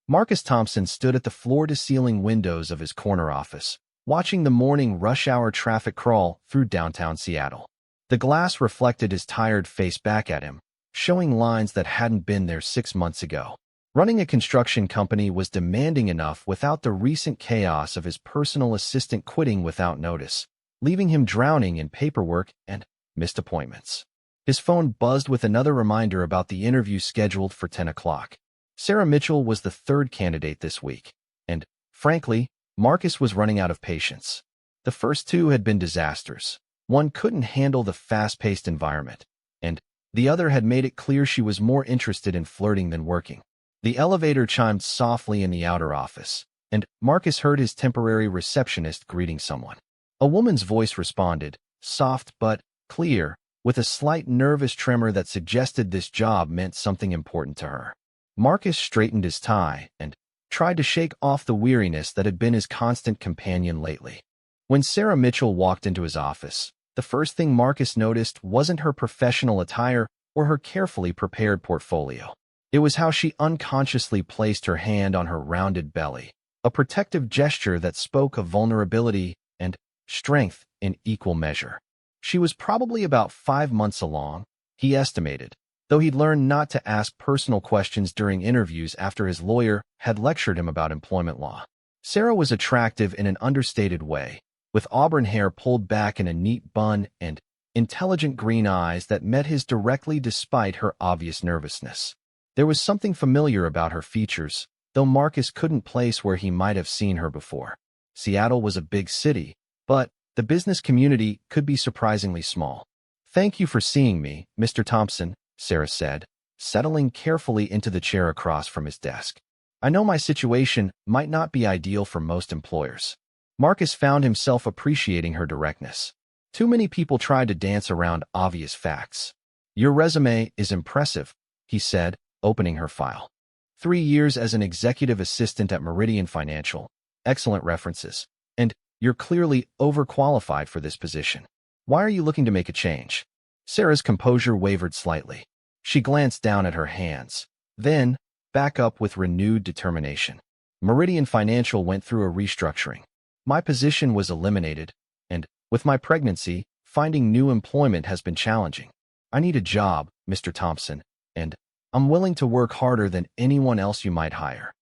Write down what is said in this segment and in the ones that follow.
Marcus Thompson stood at the floor-to-ceiling windows of his corner office, watching the morning rush-hour traffic crawl through downtown Seattle. The glass reflected his tired face back at him, showing lines that hadn't been there 6 months ago. Running a construction company was demanding enough without the recent chaos of his personal assistant quitting without notice, leaving him drowning in paperwork and missed appointments. His phone buzzed with another reminder about the interview scheduled for 10 o'clock. Sarah Mitchell was the third candidate this week, and, frankly, Marcus was running out of patience. The first two had been disasters. One couldn't handle the fast-paced environment, and the other had made it clear she was more interested in flirting than working. The elevator chimed softly in the outer office, and Marcus heard his temporary receptionist greeting someone. A woman's voice responded, soft but clear, with a slight nervous tremor that suggested this job meant something important to her. Marcus straightened his tie and tried to shake off the weariness that had been his constant companion lately. When Sarah Mitchell walked into his office, the first thing Marcus noticed wasn't her professional attire or her carefully prepared portfolio. It was how she unconsciously placed her hand on her rounded belly, a protective gesture that spoke of vulnerability and strength in equal measure. She was probably about 5 months along, he estimated, though he'd learned not to ask personal questions during interviews after his lawyer had lectured him about employment law. Sarah was attractive in an understated way, with auburn hair pulled back in a neat bun and intelligent green eyes that met his directly despite her obvious nervousness. There was something familiar about her features, though Marcus couldn't place where he might have seen her before. Seattle was a big city, but the business community could be surprisingly small. "Thank you for seeing me, Mr. Thompson," Sarah said, settling carefully into the chair across from his desk. "I know my situation might not be ideal for most employers." Marcus found himself appreciating her directness. Too many people tried to dance around obvious facts. "Your resume is impressive," he said, opening her file. 3 years as an executive assistant at Meridian Financial, excellent references, and you're clearly overqualified for this position. Why are you looking to make a change?" Sarah's composure wavered slightly. She glanced down at her hands, then back up with renewed determination. "Meridian Financial went through a restructuring. My position was eliminated, and with my pregnancy, finding new employment has been challenging. I need a job, Mr. Thompson, and I'm willing to work harder than anyone else you might hire."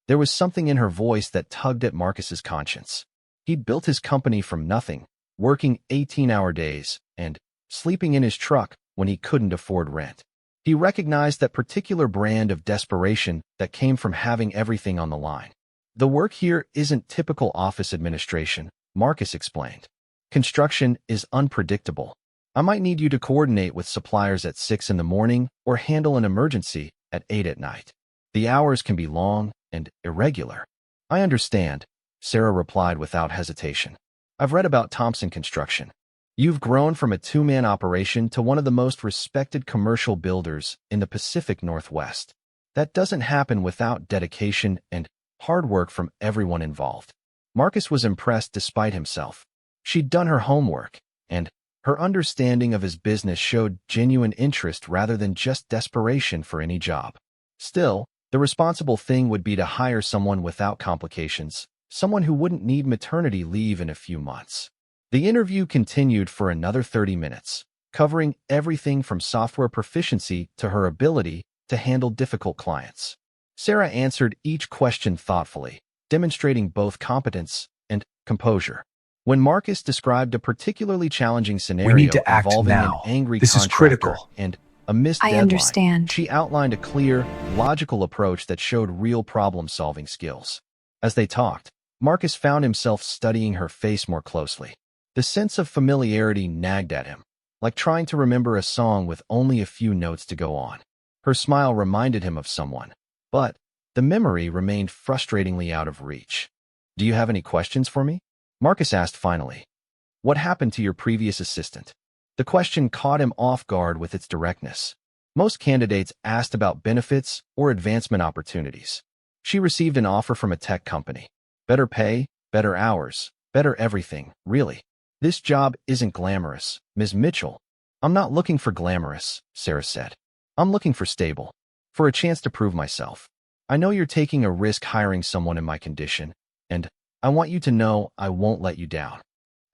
There was something in her voice that tugged at Marcus's conscience. He'd built his company from nothing, working 18-hour days, and sleeping in his truck when he couldn't afford rent. He recognized that particular brand of desperation that came from having everything on the line. "The work here isn't typical office administration," Marcus explained. "Construction is unpredictable. I might need you to coordinate with suppliers at 6 in the morning or handle an emergency at 8 at night. The hours can be long and irregular." "I understand," Sarah replied without hesitation. "I've read about Thompson Construction. You've grown from a 2-man operation to one of the most respected commercial builders in the Pacific Northwest. That doesn't happen without dedication and hard work from everyone involved." Marcus was impressed despite himself. She'd done her homework, and her understanding of his business showed genuine interest rather than just desperation for any job. Still, the responsible thing would be to hire someone without complications, someone who wouldn't need maternity leave in a few months. The interview continued for another 30 minutes, covering everything from software proficiency to her ability to handle difficult clients. Sarah answered each question thoughtfully, demonstrating both competence and composure. When Marcus described a particularly challenging scenario We need to act involving now. an angry This is contractor critical. and a missed I deadline, understand. she outlined a clear, logical approach that showed real problem-solving skills. As they talked, Marcus found himself studying her face more closely. The sense of familiarity nagged at him, like trying to remember a song with only a few notes to go on. Her smile reminded him of someone, but the memory remained frustratingly out of reach. "Do you have any questions for me?" Marcus asked finally. "What happened to your previous assistant?" The question caught him off guard with its directness. Most candidates asked about benefits or advancement opportunities. She received an offer from a tech company. Better pay, better hours, better everything, really. "This job isn't glamorous, Ms. Mitchell." "I'm not looking for glamorous," Sarah said. "I'm looking for stable, for a chance to prove myself." I know you're taking a risk hiring someone in my condition, and I want you to know I won't let you down."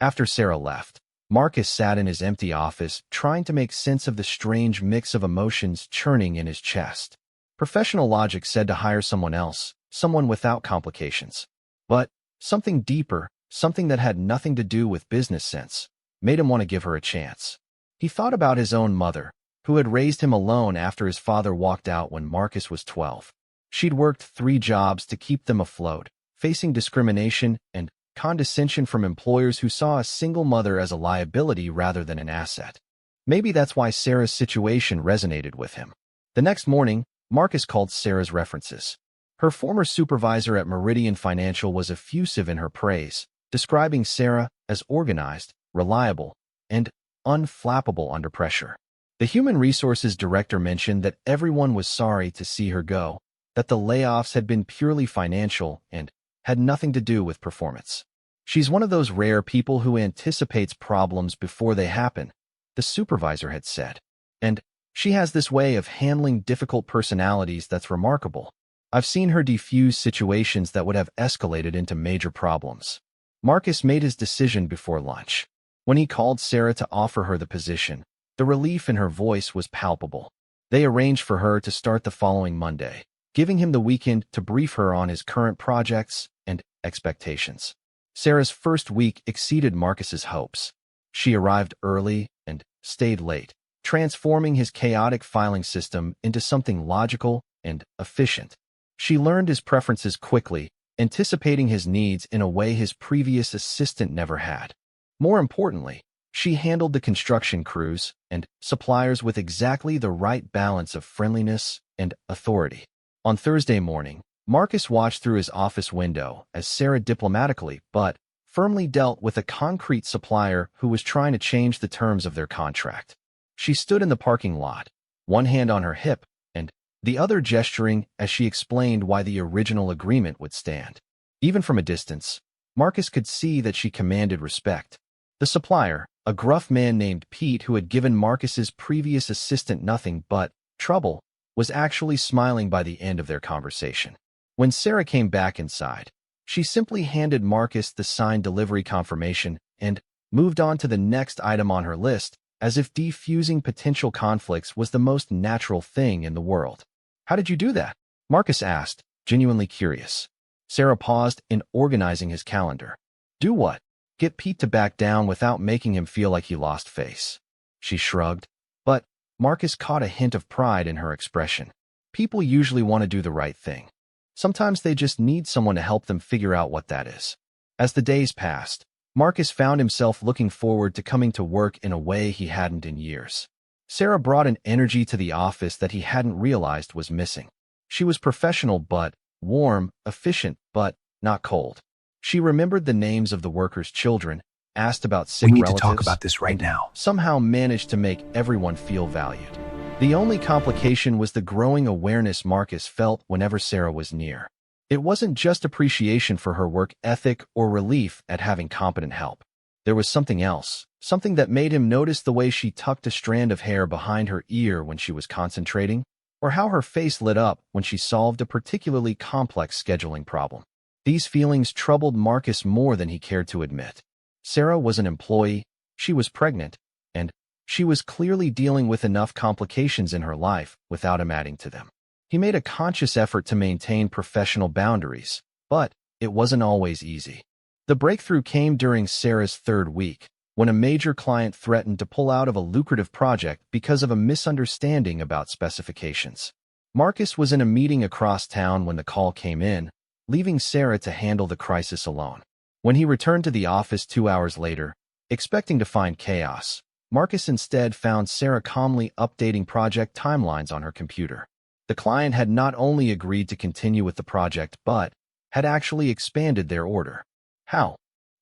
After Sarah left, Marcus sat in his empty office, trying to make sense of the strange mix of emotions churning in his chest. Professional logic said to hire someone else, someone without complications. But something deeper, something that had nothing to do with business sense, made him want to give her a chance. He thought about his own mother, who had raised him alone after his father walked out when Marcus was 12. She'd worked 3 jobs to keep them afloat, facing discrimination and condescension from employers who saw a single mother as a liability rather than an asset. Maybe that's why Sarah's situation resonated with him. The next morning, Marcus called Sarah's references. Her former supervisor at Meridian Financial was effusive in her praise, describing Sarah as organized, reliable, and unflappable under pressure. The human resources director mentioned that everyone was sorry to see her go, that the layoffs had been purely financial and had nothing to do with performance. "She's one of those rare people who anticipates problems before they happen," the supervisor had said. "And she has this way of handling difficult personalities that's remarkable. I've seen her defuse situations that would have escalated into major problems." Marcus made his decision before lunch. When he called Sarah to offer her the position, the relief in her voice was palpable. They arranged for her to start the following Monday, giving him the weekend to brief her on his current projects and expectations. Sarah's first week exceeded Marcus's hopes. She arrived early and stayed late, transforming his chaotic filing system into something logical and efficient. She learned his preferences quickly, anticipating his needs in a way his previous assistant never had. More importantly, she handled the construction crews and suppliers with exactly the right balance of friendliness and authority. On Thursday morning, Marcus watched through his office window as Sarah diplomatically but firmly dealt with a concrete supplier who was trying to change the terms of their contract. She stood in the parking lot, one hand on her hip and the other gesturing as she explained why the original agreement would stand. Even from a distance, Marcus could see that she commanded respect. The supplier, a gruff man named Pete who had given Marcus's previous assistant nothing but trouble, was actually smiling by the end of their conversation. When Sarah came back inside, she simply handed Marcus the signed delivery confirmation and moved on to the next item on her list, as if defusing potential conflicts was the most natural thing in the world. "How did you do that?" Marcus asked, genuinely curious. Sarah paused in organizing his calendar. "Do what?" "Get Pete to back down without making him feel like he lost face." She shrugged, but Marcus caught a hint of pride in her expression. People usually want to do the right thing. Sometimes they just need someone to help them figure out what that is. As the days passed, Marcus found himself looking forward to coming to work in a way he hadn't in years. Sarah brought an energy to the office that he hadn't realized was missing. She was professional but warm, efficient but not cold. She remembered the names of the workers' children, asked about sick We need relatives, to talk about this right now. somehow managed to make everyone feel valued. The only complication was the growing awareness Marcus felt whenever Sarah was near. It wasn't just appreciation for her work ethic or relief at having competent help. There was something else, something that made him notice the way she tucked a strand of hair behind her ear when she was concentrating, or how her face lit up when she solved a particularly complex scheduling problem. These feelings troubled Marcus more than he cared to admit. Sarah was an employee, she was pregnant, and she was clearly dealing with enough complications in her life without him adding to them. He made a conscious effort to maintain professional boundaries, but it wasn't always easy. The breakthrough came during Sarah's 3rd week, when a major client threatened to pull out of a lucrative project because of a misunderstanding about specifications. Marcus was in a meeting across town when the call came in, leaving Sarah to handle the crisis alone. When he returned to the office 2 hours later, expecting to find chaos, Marcus instead found Sarah calmly updating project timelines on her computer. The client had not only agreed to continue with the project but had actually expanded their order. "How?"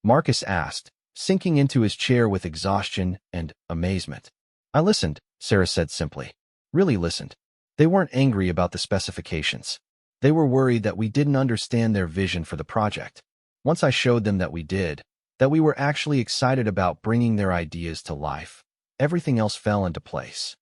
Marcus asked, sinking into his chair with exhaustion and amazement. "I listened," Sarah said simply. "Really listened. They weren't angry about the specifications. They were worried that we didn't understand their vision for the project. Once I showed them that we did, that we were actually excited about bringing their ideas to life, everything else fell into place."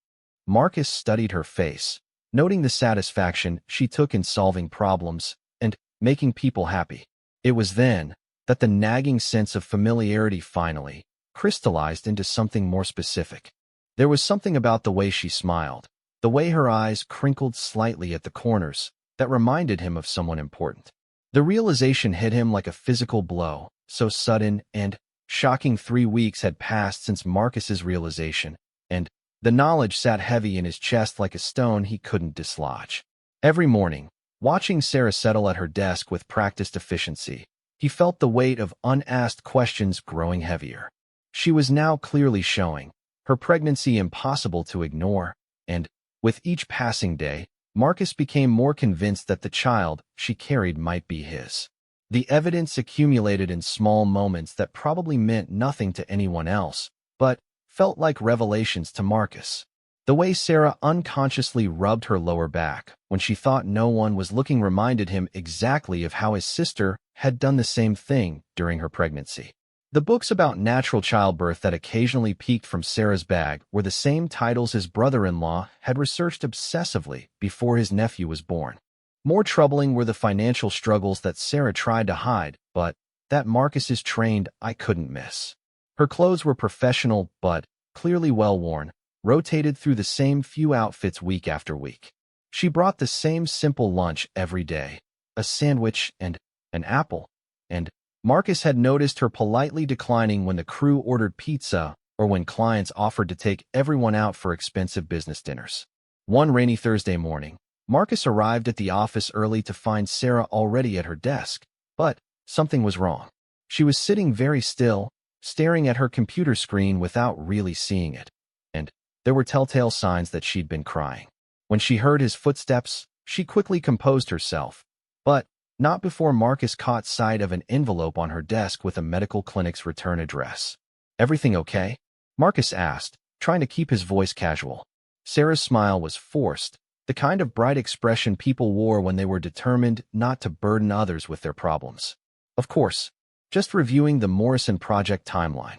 Marcus studied her face, noting the satisfaction she took in solving problems and making people happy. It was then that the nagging sense of familiarity finally crystallized into something more specific. There was something about the way she smiled, the way her eyes crinkled slightly at the corners, that reminded him of someone important. The realization hit him like a physical blow, so sudden and shocking. 3 weeks had passed since Marcus's realization, and the knowledge sat heavy in his chest like a stone he couldn't dislodge. Every morning, watching Sarah settle at her desk with practiced efficiency, he felt the weight of unasked questions growing heavier. She was now clearly showing her pregnancy impossible to ignore, and with each passing day, Marcus became more convinced that the child she carried might be his. The evidence accumulated in small moments that probably meant nothing to anyone else, but felt like revelations to Marcus. The way Sarah unconsciously rubbed her lower back when she thought no one was looking reminded him exactly of how his sister had done the same thing during her pregnancy. The books about natural childbirth that occasionally peeked from Sarah's bag were the same titles his brother-in-law had researched obsessively before his nephew was born. More troubling were the financial struggles that Sarah tried to hide, but that Marcus's trained eye couldn't miss. Her clothes were professional but clearly well-worn, rotated through the same few outfits week after week. She brought the same simple lunch every day, a sandwich and an apple, and Marcus had noticed her politely declining when the crew ordered pizza or when clients offered to take everyone out for expensive business dinners. One rainy Thursday morning, Marcus arrived at the office early to find Sarah already at her desk, but something was wrong. She was sitting very still, staring at her computer screen without really seeing it, and there were telltale signs that she'd been crying. When she heard his footsteps, she quickly composed herself, but not before Marcus caught sight of an envelope on her desk with a medical clinic's return address. "Everything okay?" Marcus asked, trying to keep his voice casual. Sarah's smile was forced, the kind of bright expression people wore when they were determined not to burden others with their problems. "Of course, just reviewing the Morrison project timeline.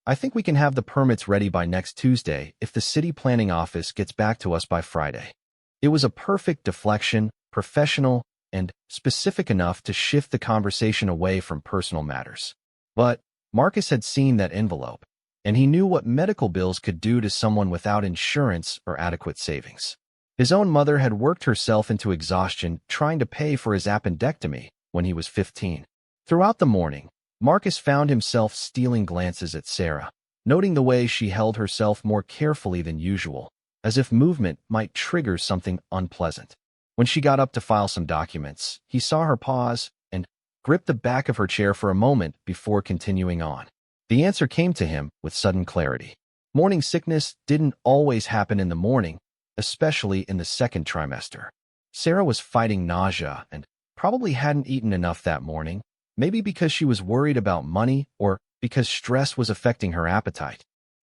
I think we can have the permits ready by next Tuesday if the city planning office gets back to us by Friday." It was a perfect deflection, professional, and specific enough to shift the conversation away from personal matters. But Marcus had seen that envelope, and he knew what medical bills could do to someone without insurance or adequate savings. His own mother had worked herself into exhaustion trying to pay for his appendectomy when he was 15. Throughout the morning, Marcus found himself stealing glances at Sarah, noting the way she held herself more carefully than usual, as if movement might trigger something unpleasant. When she got up to file some documents, he saw her pause and grip the back of her chair for a moment before continuing on. The answer came to him with sudden clarity. Morning sickness didn't always happen in the morning, especially in the second trimester. Sarah was fighting nausea and probably hadn't eaten enough that morning, maybe because she was worried about money or because stress was affecting her appetite.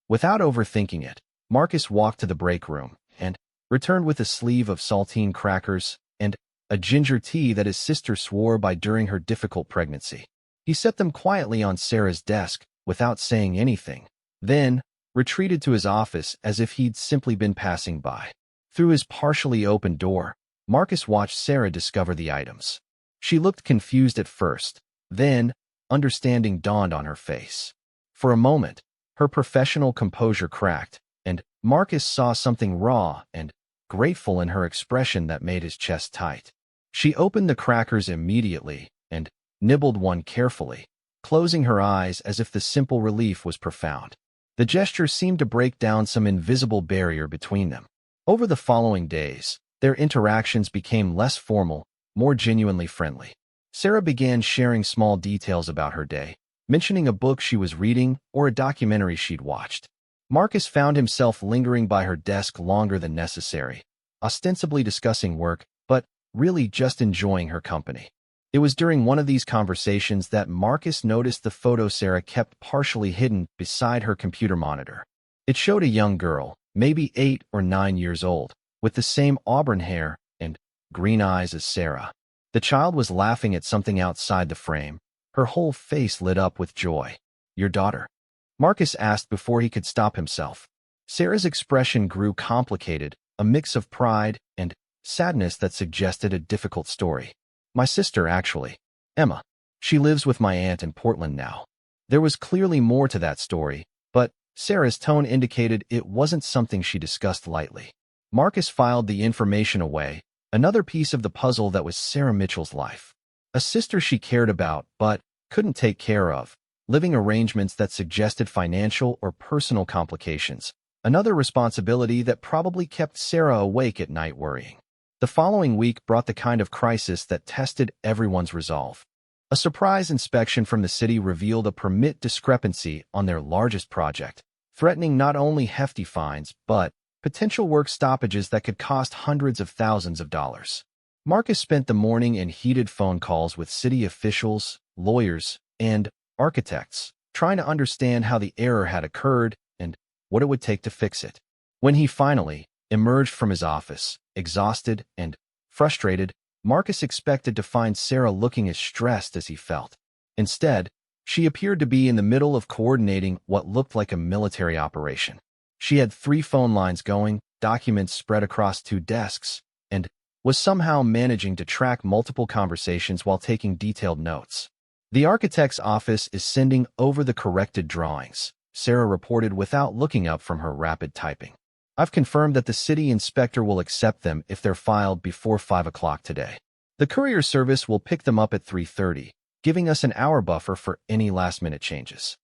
Without overthinking it, Marcus walked to the break room and returned with a sleeve of saltine crackers and a ginger tea that his sister swore by during her difficult pregnancy. He set them quietly on Sarah's desk without saying anything, then retreated to his office as if he'd simply been passing by. Through his partially open door, Marcus watched Sarah discover the items. She looked confused at first, then understanding dawned on her face. For a moment, her professional composure cracked, and Marcus saw something raw and grateful in her expression that made his chest tight. She opened the crackers immediately and nibbled one carefully, closing her eyes as if the simple relief was profound. The gesture seemed to break down some invisible barrier between them. Over the following days, their interactions became less formal, more genuinely friendly. Sarah began sharing small details about her day, mentioning a book she was reading or a documentary she'd watched. Marcus found himself lingering by her desk longer than necessary, ostensibly discussing work, but really just enjoying her company. It was during one of these conversations that Marcus noticed the photo Sarah kept partially hidden beside her computer monitor. It showed a young girl, maybe 8 or 9 years old, with the same auburn hair and green eyes as Sarah. The child was laughing at something outside the frame, her whole face lit up with joy. "Your daughter?" Marcus asked before he could stop himself. Sarah's expression grew complicated, a mix of pride and sadness that suggested a difficult story. My sister, actually. Emma. She lives with my aunt in Portland now. There was clearly more to that story, but Sarah's tone indicated it wasn't something she discussed lightly. Marcus filed the information away, another piece of the puzzle that was Sarah Mitchell's life. A sister she cared about but couldn't take care of, living arrangements that suggested financial or personal complications, another responsibility that probably kept Sarah awake at night worrying. The following week brought the kind of crisis that tested everyone's resolve. A surprise inspection from the city revealed a permit discrepancy on their largest project, threatening not only hefty fines but potential work stoppages that could cost hundreds of thousands of dollars. Marcus spent the morning in heated phone calls with city officials, lawyers, and architects, trying to understand how the error had occurred and what it would take to fix it. When he finally emerged from his office, exhausted and frustrated, Marcus expected to find Sarah looking as stressed as he felt. Instead, she appeared to be in the middle of coordinating what looked like a military operation. She had 3 phone lines going, documents spread across 2 desks, and was somehow managing to track multiple conversations while taking detailed notes. The architect's office is sending over the corrected drawings, Sarah reported without looking up from her rapid typing. I've confirmed that the city inspector will accept them if they're filed before 5 o'clock today. The courier service will pick them up at 3:30, giving us an hour buffer for any last-minute changes.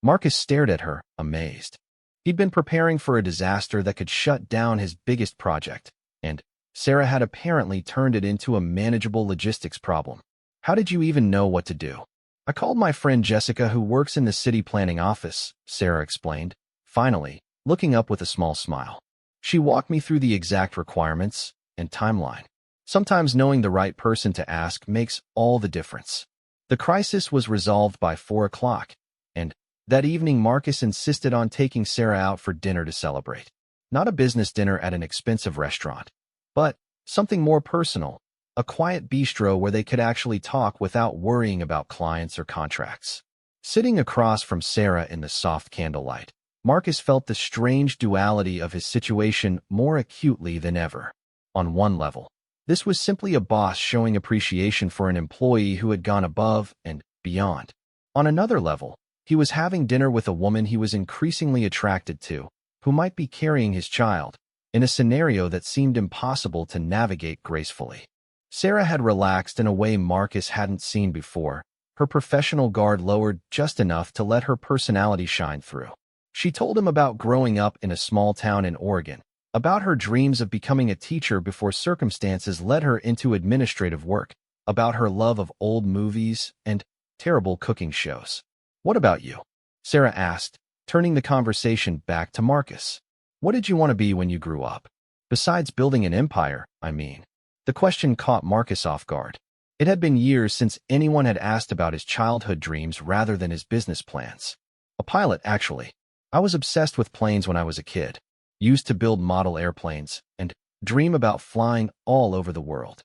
Marcus stared at her, amazed. He'd been preparing for a disaster that could shut down his biggest project, and Sarah had apparently turned it into a manageable logistics problem. How did you even know what to do? I called my friend Jessica, who works in the city planning office, Sarah explained, finally, looking up with a small smile. She walked me through the exact requirements and timeline. Sometimes knowing the right person to ask makes all the difference. The crisis was resolved by 4 o'clock, and that evening Marcus insisted on taking Sarah out for dinner to celebrate. Not a business dinner at an expensive restaurant, but something more personal, a quiet bistro where they could actually talk without worrying about clients or contracts. Sitting across from Sarah in the soft candlelight, Marcus felt the strange duality of his situation more acutely than ever. On one level, this was simply a boss showing appreciation for an employee who had gone above and beyond. On another level, he was having dinner with a woman he was increasingly attracted to, who might be carrying his child, in a scenario that seemed impossible to navigate gracefully. Sarah had relaxed in a way Marcus hadn't seen before, her professional guard lowered just enough to let her personality shine through. She told him about growing up in a small town in Oregon, about her dreams of becoming a teacher before circumstances led her into administrative work, about her love of old movies and terrible cooking shows. What about you? Sarah asked, turning the conversation back to Marcus. What did you want to be when you grew up? Besides building an empire, I mean. The question caught Marcus off guard. It had been years since anyone had asked about his childhood dreams rather than his business plans. A pilot, actually. I was obsessed with planes when I was a kid, used to build model airplanes, and dream about flying all over the world.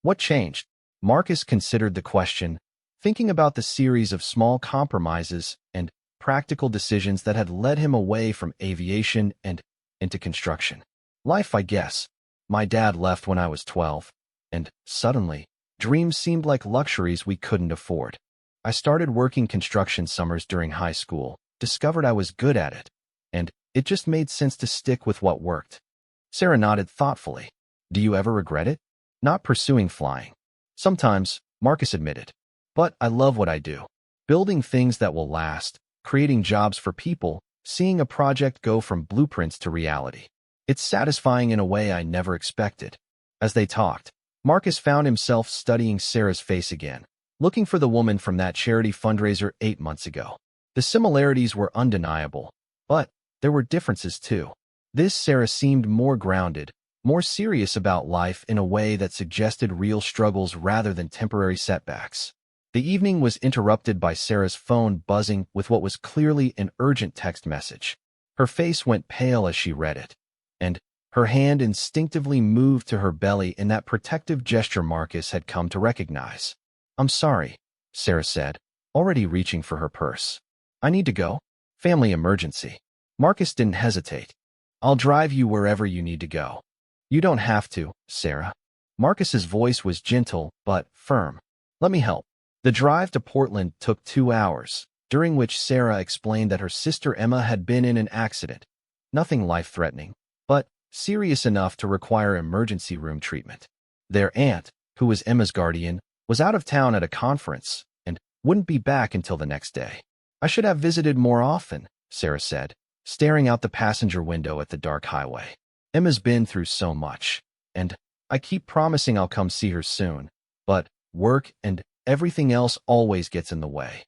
What changed? Marcus considered the question, thinking about the series of small compromises and practical decisions that had led him away from aviation and into construction. Life, I guess. My dad left when I was 12, and suddenly, dreams seemed like luxuries we couldn't afford. I started working construction summers during high school, discovered I was good at it, and it just made sense to stick with what worked. Sarah nodded thoughtfully. Do you ever regret it? Not pursuing flying. Sometimes, Marcus admitted. But I love what I do. Building things that will last, creating jobs for people, seeing a project go from blueprints to reality. It's satisfying in a way I never expected. As they talked, Marcus found himself studying Sarah's face again, looking for the woman from that charity fundraiser 8 months ago. The similarities were undeniable, but there were differences too. This Sarah seemed more grounded, more serious about life in a way that suggested real struggles rather than temporary setbacks. The evening was interrupted by Sarah's phone buzzing with what was clearly an urgent text message. Her face went pale as she read it, and her hand instinctively moved to her belly in that protective gesture Marcus had come to recognize. I'm sorry, Sarah said, already reaching for her purse. I need to go. Family emergency. Marcus didn't hesitate. I'll drive you wherever you need to go. You don't have to, Sarah. Marcus's voice was gentle but firm. Let me help. The drive to Portland took 2 hours, during which Sarah explained that her sister Emma had been in an accident. Nothing life-threatening, but serious enough to require emergency room treatment. Their aunt, who was Emma's guardian, was out of town at a conference and wouldn't be back until the next day. I should have visited more often, Sarah said, staring out the passenger window at the dark highway. Emma's been through so much, and I keep promising I'll come see her soon, but work and everything else always gets in the way.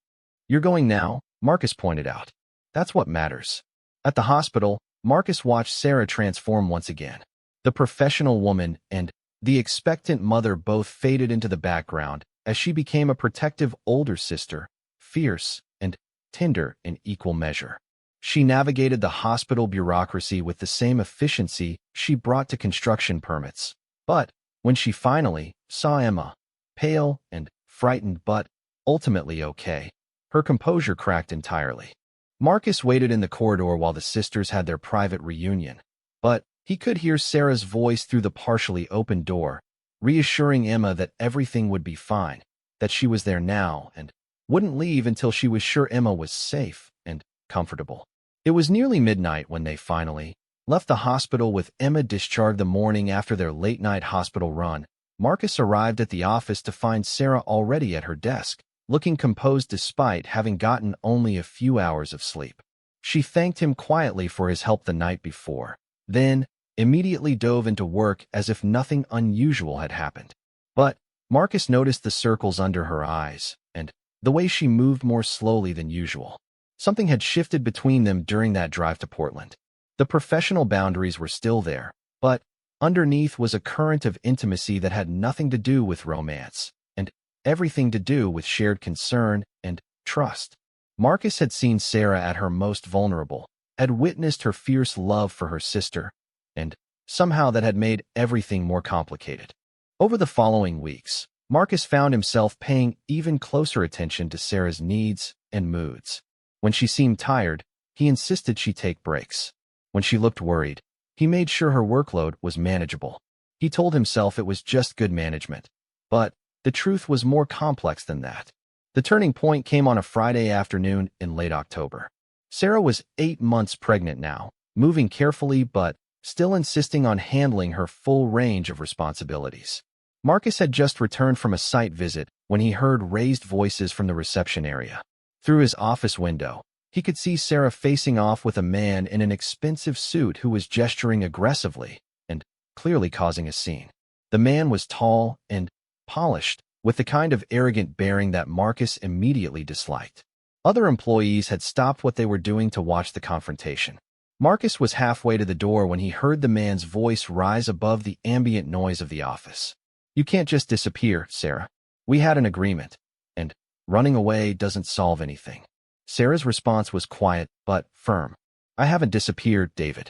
You're going now, Marcus pointed out. That's what matters. At the hospital, Marcus watched Sarah transform once again. The professional woman and the expectant mother both faded into the background as she became a protective older sister, fierce and tender in equal measure. She navigated the hospital bureaucracy with the same efficiency she brought to construction permits. But when she finally saw Emma, pale and frightened but ultimately okay, her composure cracked entirely. Marcus waited in the corridor while the sisters had their private reunion, but he could hear Sarah's voice through the partially open door, reassuring Emma that everything would be fine, that she was there now and wouldn't leave until she was sure Emma was safe and comfortable. It was nearly midnight when they finally left the hospital with Emma discharged the morning after their late-night hospital run. Marcus arrived at the office to find Sarah already at her desk, looking composed despite having gotten only a few hours of sleep. She thanked him quietly for his help the night before, then immediately dove into work as if nothing unusual had happened. But Marcus noticed the circles under her eyes and the way she moved more slowly than usual. Something had shifted between them during that drive to Portland. The professional boundaries were still there, but underneath was a current of intimacy that had nothing to do with romance and everything to do with shared concern and trust. Marcus had seen Sarah at her most vulnerable, had witnessed her fierce love for her sister, and somehow that had made everything more complicated. Over the following weeks, Marcus found himself paying even closer attention to Sarah's needs and moods. When she seemed tired, he insisted she take breaks. When she looked worried, he made sure her workload was manageable. He told himself it was just good management. But the truth was more complex than that. The turning point came on a Friday afternoon in late October. Sarah was 8 months pregnant now, moving carefully but still insisting on handling her full range of responsibilities. Marcus had just returned from a site visit when he heard raised voices from the reception area. Through his office window, he could see Sarah facing off with a man in an expensive suit who was gesturing aggressively and clearly causing a scene. The man was tall and polished, with the kind of arrogant bearing that Marcus immediately disliked. Other employees had stopped what they were doing to watch the confrontation. Marcus was halfway to the door when he heard the man's voice rise above the ambient noise of the office. You can't just disappear, Sarah. We had an agreement, and running away doesn't solve anything. Sarah's response was quiet but firm. I haven't disappeared, David.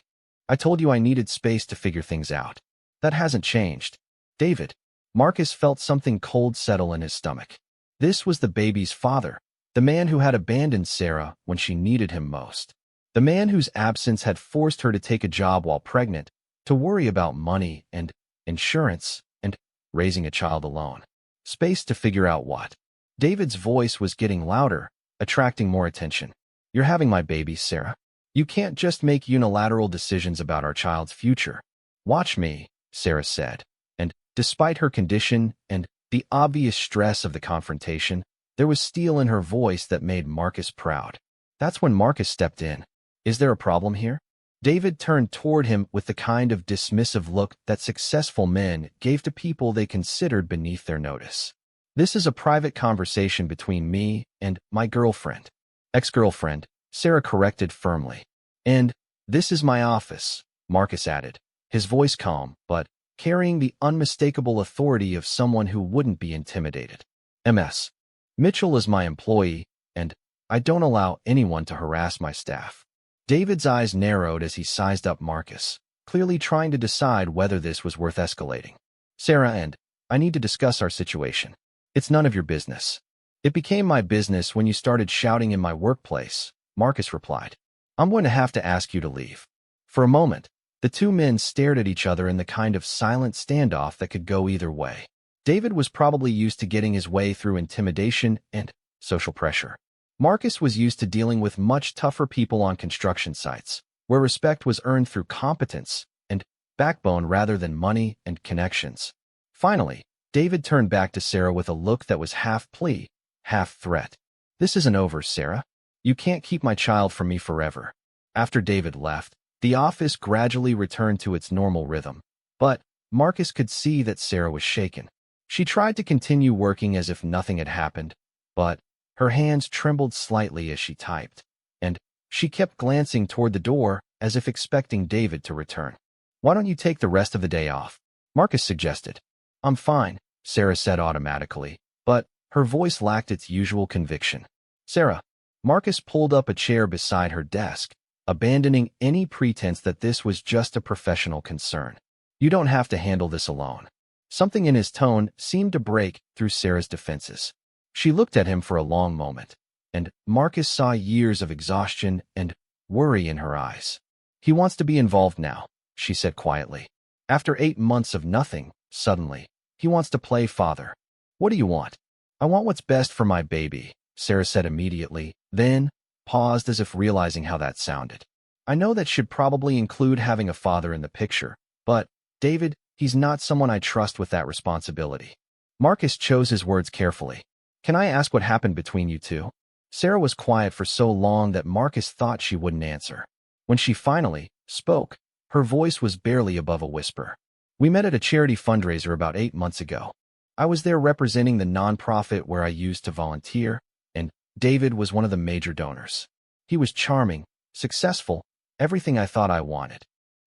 I told you I needed space to figure things out. That hasn't changed. David. Marcus felt something cold settle in his stomach. This was the baby's father, the man who had abandoned Sarah when she needed him most. The man whose absence had forced her to take a job while pregnant, to worry about money and insurance and raising a child alone. Space to figure out what. David's voice was getting louder, attracting more attention. You're having my baby, Sarah. You can't just make unilateral decisions about our child's future. Watch me, Sarah said. And despite her condition and the obvious stress of the confrontation, there was steel in her voice that made Marcus proud. That's when Marcus stepped in. Is there a problem here? David turned toward him with the kind of dismissive look that successful men gave to people they considered beneath their notice. This is a private conversation between me and my girlfriend. Ex-girlfriend, Sarah corrected firmly. And this is my office, Marcus added, his voice calm, but carrying the unmistakable authority of someone who wouldn't be intimidated. MS. Mitchell is my employee, and I don't allow anyone to harass my staff. David's eyes narrowed as he sized up Marcus, clearly trying to decide whether this was worth escalating. Sarah and I need to discuss our situation. It's none of your business. It became my business when you started shouting in my workplace, Marcus replied. I'm going to have to ask you to leave. For a moment, The two men stared at each other in the kind of silent standoff that could go either way. David was probably used to getting his way through intimidation and social pressure. Marcus was used to dealing with much tougher people on construction sites, where respect was earned through competence and backbone rather than money and connections. Finally, David turned back to Sarah with a look that was half plea, half threat. "This isn't over, Sarah. You can't keep my child from me forever." After David left, the office gradually returned to its normal rhythm, but Marcus could see that Sarah was shaken. She tried to continue working as if nothing had happened, but her hands trembled slightly as she typed, and she kept glancing toward the door as if expecting David to return. "Why don't you take the rest of the day off?" Marcus suggested. "I'm fine," Sarah said automatically, but her voice lacked its usual conviction. "Sarah." Marcus pulled up a chair beside her desk, abandoning any pretense that this was just a professional concern. "You don't have to handle this alone." Something in his tone seemed to break through Sarah's defenses. She looked at him for a long moment, and Marcus saw years of exhaustion and worry in her eyes. "He wants to be involved now," she said quietly. "After 8 months of nothing, suddenly, he wants to play father." "What do you want?" "I want what's best for my baby," Sarah said immediately, then paused as if realizing how that sounded. "I know that should probably include having a father in the picture, but, David, he's not someone I trust with that responsibility." Marcus chose his words carefully. "Can I ask what happened between you two?" Sarah was quiet for so long that Marcus thought she wouldn't answer. When she finally spoke, her voice was barely above a whisper. "We met at a charity fundraiser about 8 months ago. I was there representing the nonprofit where I used to volunteer, and David was one of the major donors. He was charming, successful, everything I thought I wanted."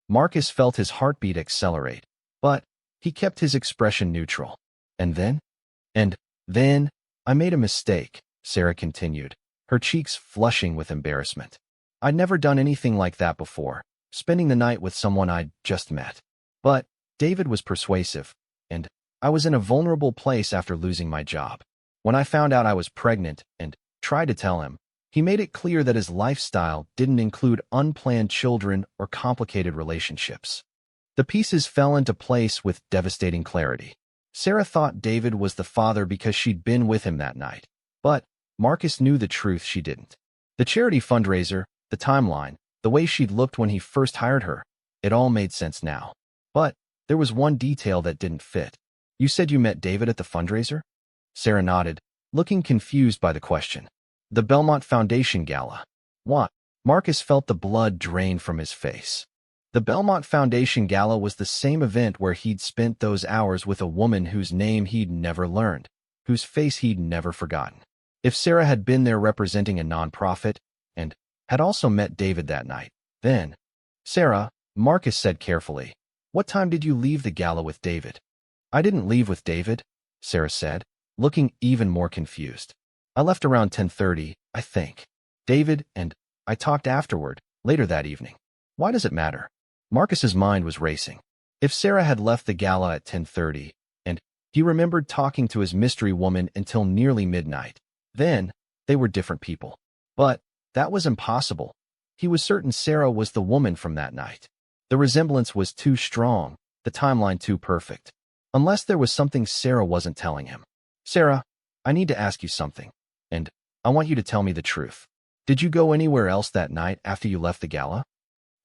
Marcus felt his heartbeat accelerate, but he kept his expression neutral. "And then?" "And then, I made a mistake," Sarah continued, her cheeks flushing with embarrassment. "I'd never done anything like that before, spending the night with someone I'd just met. But David was persuasive, and I was in a vulnerable place after losing my job. When I found out I was pregnant and tried to tell him, he made it clear that his lifestyle didn't include unplanned children or complicated relationships." The pieces fell into place with devastating clarity. Sarah thought David was the father because she'd been with him that night, but Marcus knew the truth she didn't. The charity fundraiser, the timeline, the way she'd looked when he first hired her, it all made sense now. But there was one detail that didn't fit. "You said you met David at the fundraiser?" Sarah nodded, looking confused by the question. "The Belmont Foundation Gala." "What?" Marcus felt the blood drain from his face. The Belmont Foundation Gala was the same event where he'd spent those hours with a woman whose name he'd never learned, whose face he'd never forgotten. If Sarah had been there representing a nonprofit, and had also met David that night, then— "Sarah," Marcus said carefully, "what time did you leave the gala with David?" "I didn't leave with David," Sarah said, looking even more confused. "I left around 10:30, I think. David and I talked afterward, later that evening." "Why does it matter?" Marcus's mind was racing. If Sarah had left the gala at 10:30, and he remembered talking to his mystery woman until nearly midnight, then they were different people. But that was impossible. He was certain Sarah was the woman from that night. The resemblance was too strong, the timeline too perfect. Unless there was something Sarah wasn't telling him. "Sarah, I need to ask you something, and I want you to tell me the truth. Did you go anywhere else that night after you left the gala?"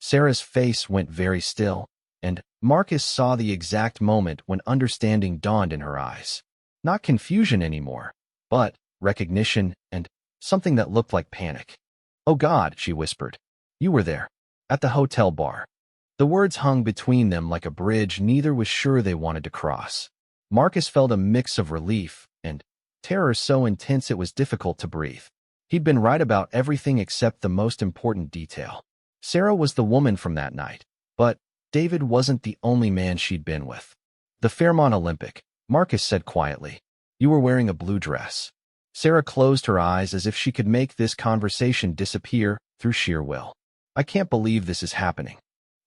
Sarah's face went very still, and Marcus saw the exact moment when understanding dawned in her eyes. Not confusion anymore, but recognition and something that looked like panic. "Oh God," she whispered. "You were there. At the hotel bar." The words hung between them like a bridge neither was sure they wanted to cross. Marcus felt a mix of relief and terror so intense it was difficult to breathe. He'd been right about everything except the most important detail. Sarah was the woman from that night, but David wasn't the only man she'd been with. "The Fairmont Olympic," Marcus said quietly. "You were wearing a blue dress." Sarah closed her eyes as if she could make this conversation disappear through sheer will. "I can't believe this is happening."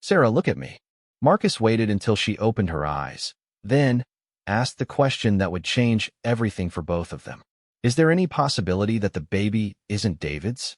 "Sarah, look at me." Marcus waited until she opened her eyes, then asked the question that would change everything for both of them. "Is there any possibility that the baby isn't David's?"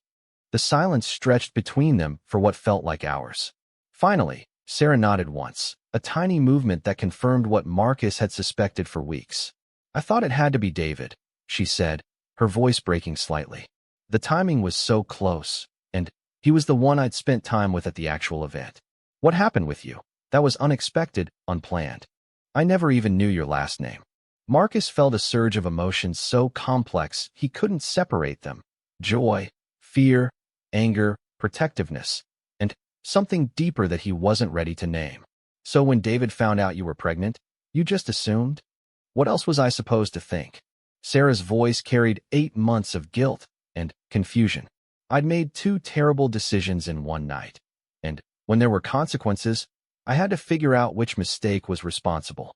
The silence stretched between them for what felt like hours. Finally, Sarah nodded once, a tiny movement that confirmed what Marcus had suspected for weeks. I thought it had to be David, she said, her voice breaking slightly. The timing was so close, and he was the one I'd spent time with at the actual event. What happened with you? That was unexpected, unplanned. I never even knew your last name. Marcus felt a surge of emotions so complex he couldn't separate them. Joy, fear, anger, protectiveness, and something deeper that he wasn't ready to name. So when David found out you were pregnant, you just assumed? What else was I supposed to think? Sarah's voice carried 8 months of guilt and confusion. I'd made 2 terrible decisions in one night, and when there were consequences, I had to figure out which mistake was responsible.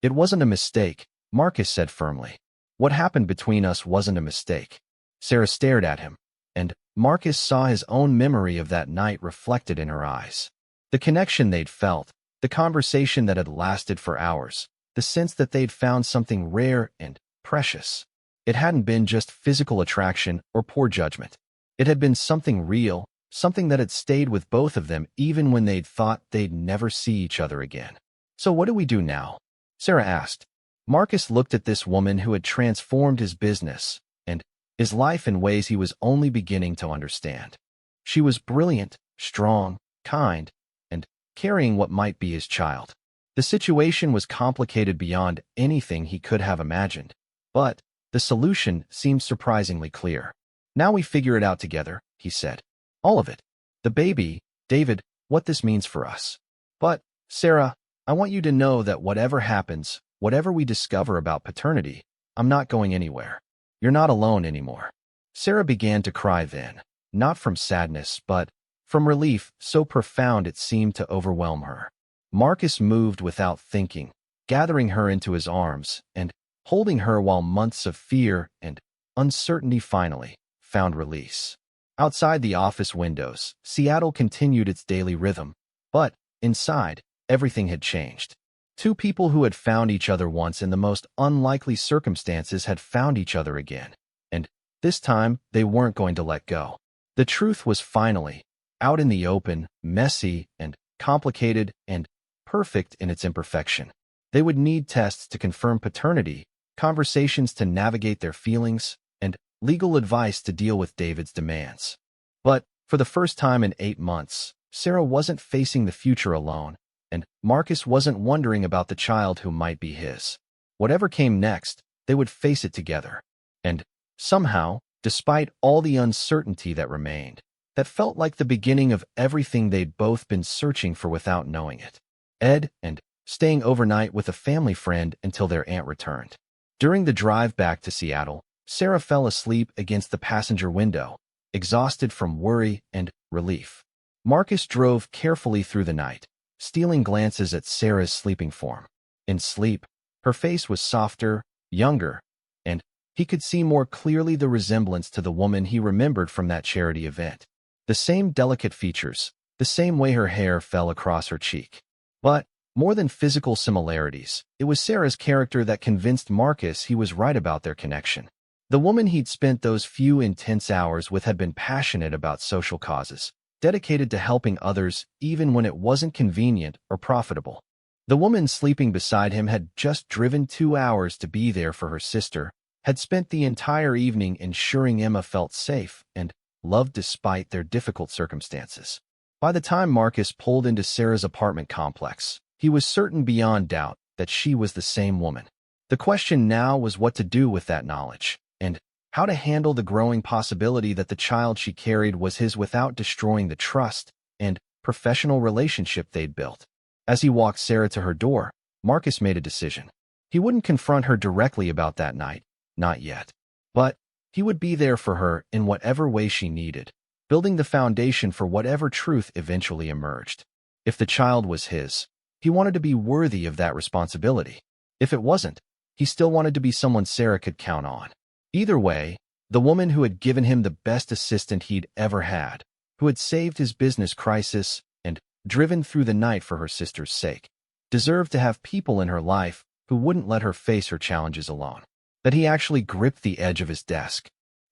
It wasn't a mistake, Marcus said firmly. What happened between us wasn't a mistake. Sarah stared at him, and Marcus saw his own memory of that night reflected in her eyes. The connection they'd felt, the conversation that had lasted for hours, the sense that they'd found something rare and precious. It hadn't been just physical attraction or poor judgment. It had been something real, something that had stayed with both of them even when they'd thought they'd never see each other again. So what do we do now? Sarah asked. Marcus looked at this woman who had transformed his business and his life in ways he was only beginning to understand. She was brilliant, strong, kind, and carrying what might be his child. The situation was complicated beyond anything he could have imagined, but the solution seemed surprisingly clear. Now we figure it out together, he said. All of it. The baby, David, what this means for us. But, Sarah, I want you to know that whatever happens, whatever we discover about paternity, I'm not going anywhere. You're not alone anymore. Sarah began to cry then, not from sadness, but from relief so profound it seemed to overwhelm her. Marcus moved without thinking, gathering her into his arms and holding her while months of fear and uncertainty finally found release. Outside the office windows, Seattle continued its daily rhythm, but inside, everything had changed. 2 people who had found each other once in the most unlikely circumstances had found each other again, and this time they weren't going to let go. The truth was finally out in the open, messy and complicated and perfect in its imperfection. They would need tests to confirm paternity, conversations to navigate their feelings, and legal advice to deal with David's demands. But for the first time in 8 months, Sarah wasn't facing the future alone, and Marcus wasn't wondering about the child who might be his. Whatever came next, they would face it together. And somehow, despite all the uncertainty that remained, that felt like the beginning of everything they'd both been searching for without knowing it. Ed and staying overnight with a family friend until their aunt returned. During the drive back to Seattle, Sarah fell asleep against the passenger window, exhausted from worry and relief. Marcus drove carefully through the night, stealing glances at Sarah's sleeping form. In sleep, her face was softer, younger, and he could see more clearly the resemblance to the woman he remembered from that charity event. The same delicate features, the same way her hair fell across her cheek. But more than physical similarities, it was Sarah's character that convinced Marcus he was right about their connection. The woman he'd spent those few intense hours with had been passionate about social causes, dedicated to helping others even when it wasn't convenient or profitable. The woman sleeping beside him had just driven 2 hours to be there for her sister, had spent the entire evening ensuring Emma felt safe and loved despite their difficult circumstances. By the time Marcus pulled into Sarah's apartment complex, he was certain beyond doubt that she was the same woman. The question now was what to do with that knowledge, and how to handle the growing possibility that the child she carried was his without destroying the trust and professional relationship they'd built. As he walked Sarah to her door, Marcus made a decision. He wouldn't confront her directly about that night, not yet. But he would be there for her in whatever way she needed, building the foundation for whatever truth eventually emerged. If the child was his, he wanted to be worthy of that responsibility. If it wasn't, he still wanted to be someone Sarah could count on. Either way, the woman who had given him the best assistant he'd ever had, who had saved his business crisis and driven through the night for her sister's sake, deserved to have people in her life who wouldn't let her face her challenges alone. That he actually gripped the edge of his desk.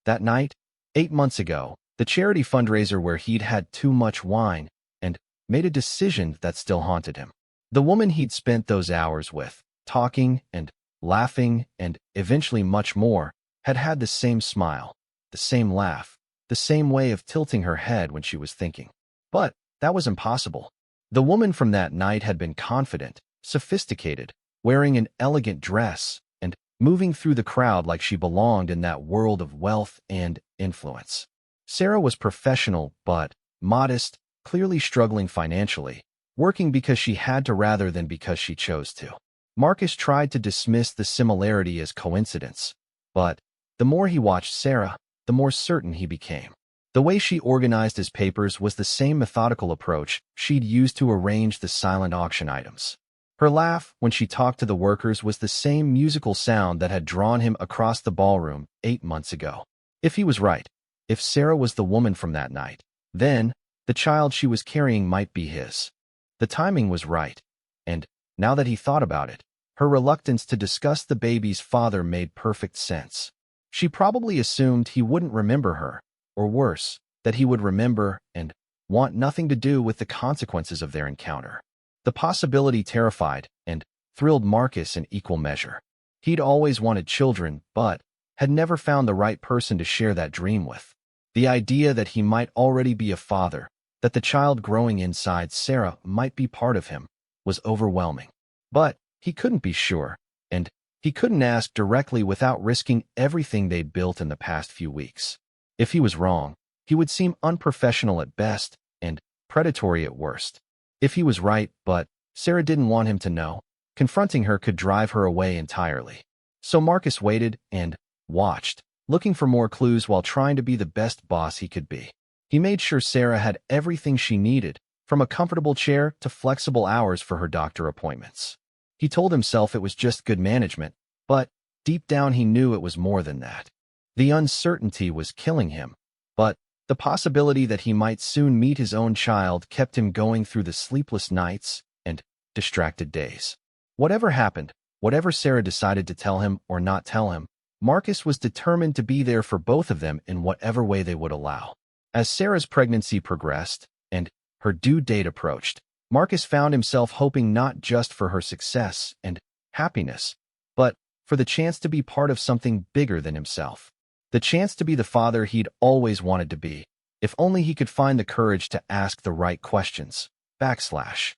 That night, 8 months ago, the charity fundraiser where he'd had too much wine and made a decision that still haunted him. The woman he'd spent those hours with, talking and laughing and eventually much more, had had the same smile, the same laugh, the same way of tilting her head when she was thinking. But that was impossible. The woman from that night had been confident, sophisticated, wearing an elegant dress, and moving through the crowd like she belonged in that world of wealth and influence. Sarah was professional but modest, clearly struggling financially, working because she had to rather than because she chose to. Marcus tried to dismiss the similarity as coincidence, but the more he watched Sarah, the more certain he became. The way she organized his papers was the same methodical approach she'd used to arrange the silent auction items. Her laugh when she talked to the workers was the same musical sound that had drawn him across the ballroom 8 months ago. If he was right, if Sarah was the woman from that night, then the child she was carrying might be his. The timing was right, and now that he thought about it, her reluctance to discuss the baby's father made perfect sense. She probably assumed he wouldn't remember her, or worse, that he would remember and want nothing to do with the consequences of their encounter. The possibility terrified and thrilled Marcus in equal measure. He'd always wanted children, but had never found the right person to share that dream with. The idea that he might already be a father, that the child growing inside Sarah might be part of him, was overwhelming. But he couldn't be sure, and he couldn't ask directly without risking everything they'd built in the past few weeks. If he was wrong, he would seem unprofessional at best and predatory at worst. If he was right, but Sarah didn't want him to know, confronting her could drive her away entirely. So Marcus waited and watched, looking for more clues while trying to be the best boss he could be. He made sure Sarah had everything she needed, from a comfortable chair to flexible hours for her doctor appointments. He told himself it was just good management, but deep down he knew it was more than that. The uncertainty was killing him, but the possibility that he might soon meet his own child kept him going through the sleepless nights and distracted days. Whatever happened, whatever Sarah decided to tell him or not tell him, Marcus was determined to be there for both of them in whatever way they would allow. As Sarah's pregnancy progressed and her due date approached, Marcus found himself hoping not just for her success and happiness, but for the chance to be part of something bigger than himself. The chance to be the father he'd always wanted to be, if only he could find the courage to ask the right questions. //